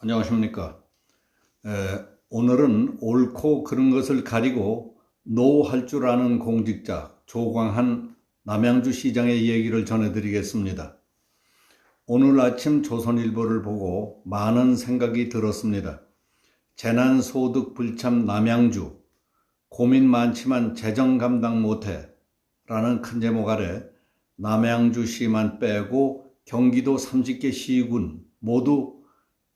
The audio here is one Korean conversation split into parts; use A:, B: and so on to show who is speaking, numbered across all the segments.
A: 안녕하십니까. 오늘은 옳고 그른 것을 가리고 노 할 줄 아는 공직자 조광한 남양주시장의 얘기를 전해드리겠습니다. 오늘 아침 조선일보를 보고 많은 생각이 들었습니다. 재난소득 불참 남양주, 고민 많지만 재정 감당 못해 라는 큰 제목 아래 남양주시만 빼고 경기도 30개 시군 모두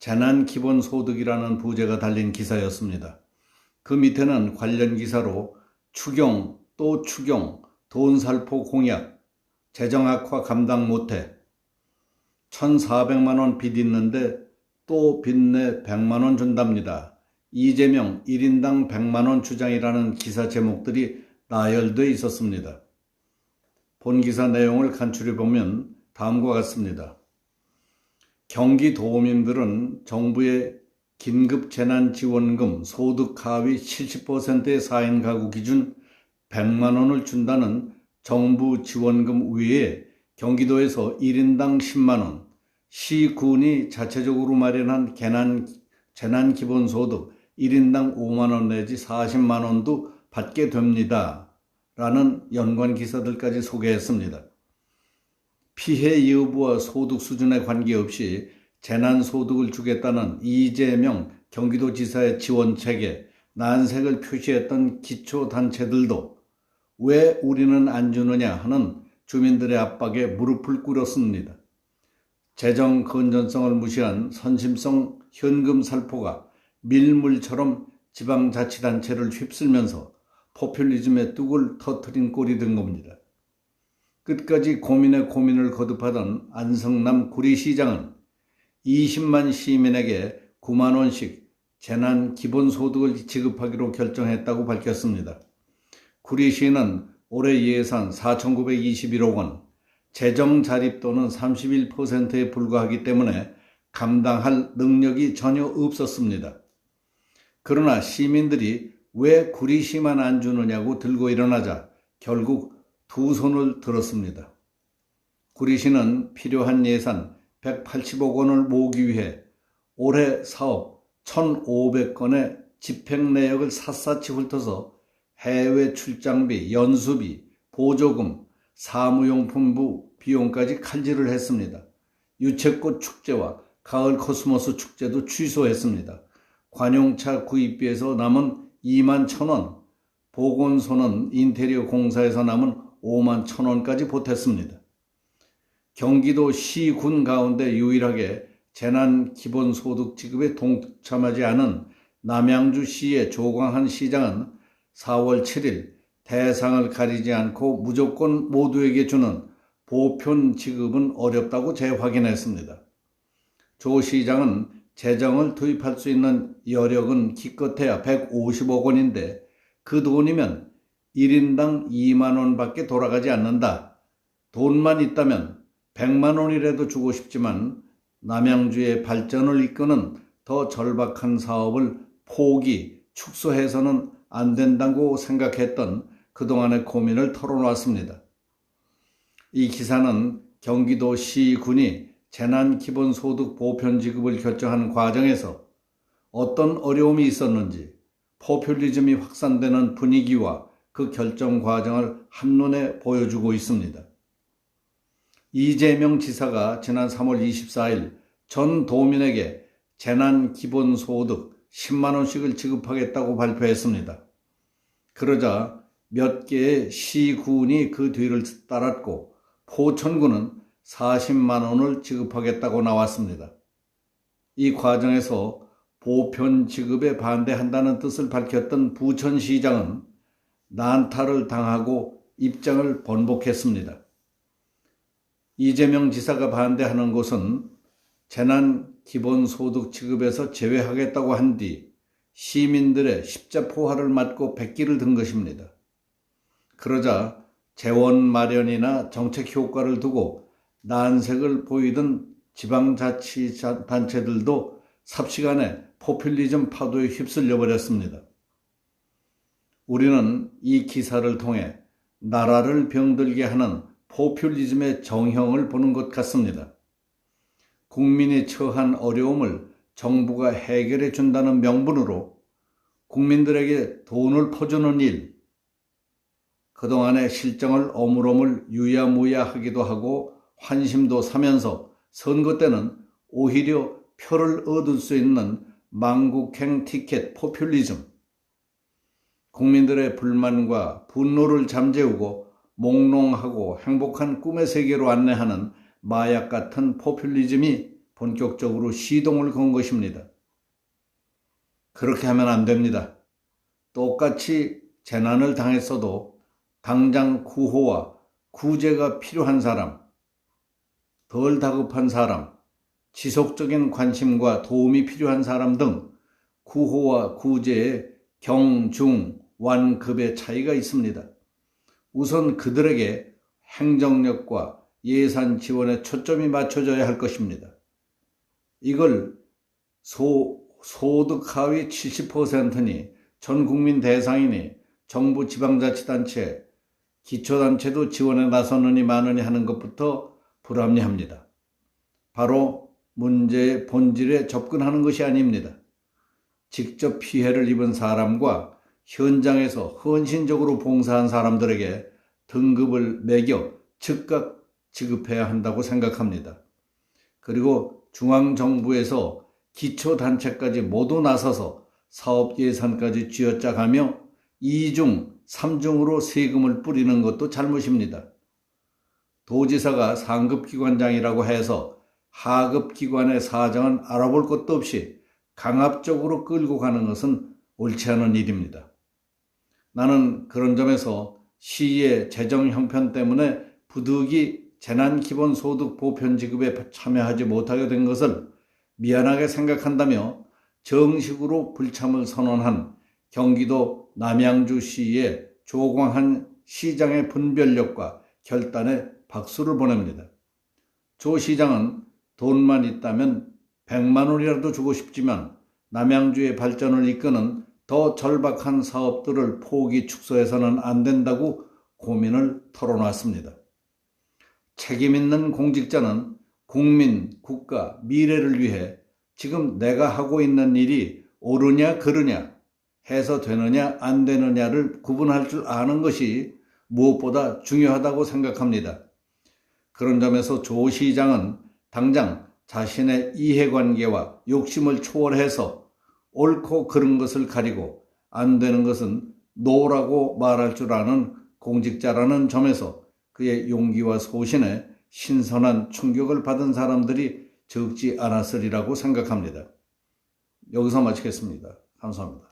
A: 재난기본소득이라는 부제가 달린 기사였습니다. 그 밑에는 관련 기사로 추경 또 추경, 돈살포 공약, 재정악화 감당 못해, 1,400만 원 빚 있는데 또 빚내 100만 원 준답니다. 이재명 1인당 100만 원 주장이라는 기사 제목들이 나열돼 있었습니다. 본 기사 내용을 간추려 보면 다음과 같습니다. 경기도민들은 정부의 긴급재난지원금 소득 하위 70%의 4인 가구 기준 100만 원을 준다는 정부 지원금 외에 경기도에서 1인당 10만 원, 시군이 자체적으로 마련한 재난기본소득 1인당 5만 원 내지 40만 원도 받게 됩니다. 라는 연관 기사들까지 소개했습니다. 피해 여부와 소득 수준에 관계없이 재난소득을 주겠다는 이재명 경기도지사의 지원책에 난색을 표시했던 기초단체들도 왜 우리는 안 주느냐 하는 주민들의 압박에 무릎을 꿇었습니다. 재정 건전성을 무시한 선심성 현금 살포가 밀물처럼 지방자치단체를 휩쓸면서 포퓰리즘의 뚝을 터뜨린 꼴이 된 겁니다. 끝까지 고민에 고민을 거듭하던 안성남 구리시장은 20만 시민에게 9만 원씩 재난 기본소득을 지급하기로 결정했다고 밝혔습니다. 구리시는 올해 예산 4,921억 원, 재정 자립도는 31%에 불과하기 때문에 감당할 능력이 전혀 없었습니다. 그러나 시민들이 왜 구리시만 안 주느냐고 들고 일어나자 결국 두 손을 들었습니다. 구리시는 필요한 예산 180억 원을 모으기 위해 올해 사업 1,500건의 집행 내역을 샅샅이 훑어서 해외 출장비, 연수비, 보조금, 사무용품부 비용까지 칼질을 했습니다. 유채꽃 축제와 가을 코스모스 축제도 취소했습니다. 관용차 구입비에서 남은 2만 1,000원, 보건소는 인테리어 공사에서 남은 5만 1,000원까지 보탰습니다. 경기도 시군 가운데 유일하게 재난기본소득 지급에 동참하지 않은 남양주시의 조광한 시장은 4월 7일 대상을 가리지 않고 무조건 모두에게 주는 보편 지급은 어렵다고 재확인했습니다. 조 시장은 재정을 투입할 수 있는 여력은 기껏해야 150억 원인데 그 돈이면 1인당 2만 원밖에 돌아가지 않는다. 돈만 있다면 100만 원이라도 주고 싶지만 남양주의 발전을 이끄는 더 절박한 사업을 포기, 축소해서는 안 된다고 생각했던 그동안의 고민을 털어놨습니다. 이 기사는 경기도 시군이 재난기본소득 보편지급을 결정하는 과정에서 어떤 어려움이 있었는지 포퓰리즘이 확산되는 분위기와 그 결정 과정을 한눈에 보여주고 있습니다. 이재명 지사가 지난 3월 24일 전 도민에게 재난기본소득 10만 원씩을 지급하겠다고 발표했습니다. 그러자 몇 개의 시군이 그 뒤를 따랐고 포천군은 40만 원을 지급하겠다고 나왔습니다. 이 과정에서 보편 지급에 반대한다는 뜻을 밝혔던 부천시장은 난타를 당하고 입장을 번복했습니다. 이재명 지사가 반대하는 곳은 재난기본소득 지급에서 제외하겠다고 한 뒤 시민들의 십자포화를 맞고 백기를 든 것입니다. 그러자 재원 마련이나 정책 효과를 두고 난색을 보이던 지방자치단체들도 삽시간에 포퓰리즘 파도에 휩쓸려 버렸습니다. 우리는 이 기사를 통해 나라를 병들게 하는 포퓰리즘의 정형을 보는 것 같습니다. 국민이 처한 어려움을 정부가 해결해 준다는 명분으로 국민들에게 돈을 퍼주는 일, 그동안의 실정을 어물어물 유야무야하기도 하고 환심도 사면서 선거 때는 오히려 표를 얻을 수 있는 망국행 티켓 포퓰리즘, 국민들의 불만과 분노를 잠재우고 몽롱하고 행복한 꿈의 세계로 안내하는 마약 같은 포퓰리즘이 본격적으로 시동을 건 것입니다. 그렇게 하면 안 됩니다. 똑같이 재난을 당했어도 당장 구호와 구제가 필요한 사람, 덜 다급한 사람, 지속적인 관심과 도움이 필요한 사람 등 구호와 구제의 경, 중, 완급의 차이가 있습니다. 우선 그들에게 행정력과 예산 지원에 초점이 맞춰져야 할 것입니다. 이걸 소득 하위 70%니 전 국민 대상이니 정부 지방자치단체, 기초단체도 지원에 나서느니 마느니 하는 것부터 불합리합니다. 바로 문제의 본질에 접근하는 것이 아닙니다. 직접 피해를 입은 사람과 현장에서 헌신적으로 봉사한 사람들에게 등급을 매겨 즉각 지급해야 한다고 생각합니다. 그리고 중앙정부에서 기초단체까지 모두 나서서 사업 예산까지 쥐어짜가며 2중, 3중으로 세금을 뿌리는 것도 잘못입니다. 도지사가 상급기관장이라고 해서 하급기관의 사정은 알아볼 것도 없이 강압적으로 끌고 가는 것은 옳지 않은 일입니다. 나는 그런 점에서 시의 재정 형편 때문에 부득이 재난기본소득 보편 지급에 참여하지 못하게 된 것을 미안하게 생각한다며 정식으로 불참을 선언한 경기도 남양주시의 조광한 시장의 분별력과 결단에 박수를 보냅니다. 조 시장은 돈만 있다면 100만 원이라도 주고 싶지만 남양주의 발전을 이끄는 더 절박한 사업들을 포기 축소해서는 안 된다고 고민을 털어놨습니다. 책임 있는 공직자는 국민, 국가, 미래를 위해 지금 내가 하고 있는 일이 옳으냐 그르냐, 해서 되느냐 안 되느냐를 구분할 줄 아는 것이 무엇보다 중요하다고 생각합니다. 그런 점에서 조 시장은 당장 자신의 이해관계와 욕심을 초월해서 옳고 그른 것을 가리고 안 되는 것은 노라고 말할 줄 아는 공직자라는 점에서 그의 용기와 소신에 신선한 충격을 받은 사람들이 적지 않았으리라고 생각합니다. 여기서 마치겠습니다. 감사합니다.